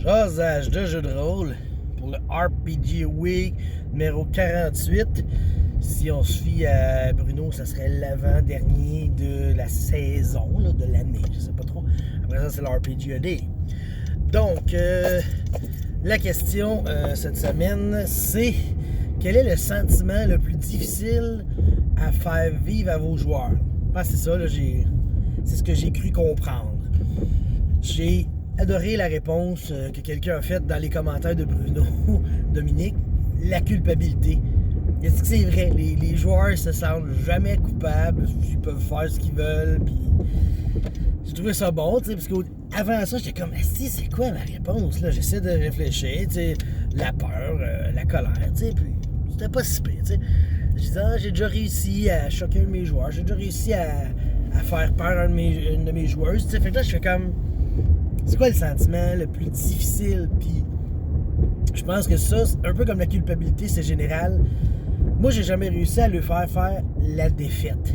Jasage de jeu de rôle pour le RPG Week numéro 48. Si on se fie à Bruno, ça serait l'avant-dernier de la saison, là, de l'année, je sais pas trop. Après ça, c'est le RPG AD. Donc, la question cette semaine, c'est quel est le sentiment le plus difficile à faire vivre à vos joueurs? C'est ça, là, c'est ce que j'ai cru comprendre. J'ai adoré la réponse que quelqu'un a faite dans les commentaires de Bruno, Dominique, la culpabilité. Est-ce que c'est vrai? Les joueurs se sentent jamais coupables, ils peuvent faire ce qu'ils veulent, puis j'ai trouvé ça bon, tu sais, parce qu'avant ça, j'étais comme, c'est quoi ma réponse, là? J'essaie de réfléchir, tu sais, la peur, la colère, tu sais, puis c'était pas si pire, tu sais. Je disais, j'ai déjà réussi à choquer un de mes joueurs, j'ai déjà réussi à faire peur à une de mes joueuses, tu sais, fait que là, je fais comme, c'est quoi le sentiment le plus difficile? Puis je pense que ça, c'est un peu comme la culpabilité, c'est général. Moi, j'ai jamais réussi à lui faire la défaite.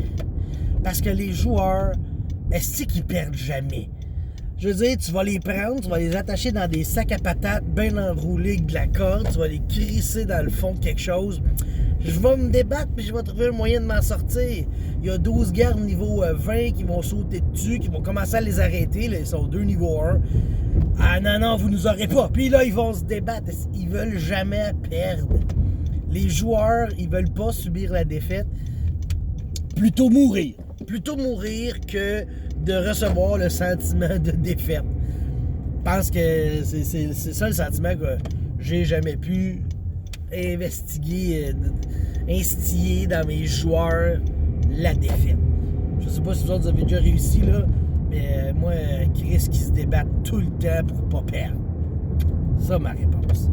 Parce que les joueurs, est-ce qu'ils perdent jamais? Je veux dire, tu vas les prendre, tu vas les attacher dans des sacs à patates bien enroulés avec de la corde, tu vas les crisser dans le fond de quelque chose. Je vais me débattre, puis je vais trouver un moyen de m'en sortir. Il y a 12 gardes niveau 20 qui vont sauter dessus, qui vont commencer à les arrêter. Là, ils sont 2 niveau 1. Ah non, vous nous aurez pas. Puis là, ils vont se débattre. Ils veulent jamais perdre. Les joueurs, ils veulent pas subir la défaite. Plutôt mourir. Plutôt mourir que de recevoir le sentiment de défaite. Je pense que c'est ça le sentiment que j'ai jamais pu instiller dans mes joueurs la défaite. Je sais pas si vous autres avez déjà réussi, là, mais moi, Chris qui se débattent tout le temps pour pas perdre. Ça, ma réponse.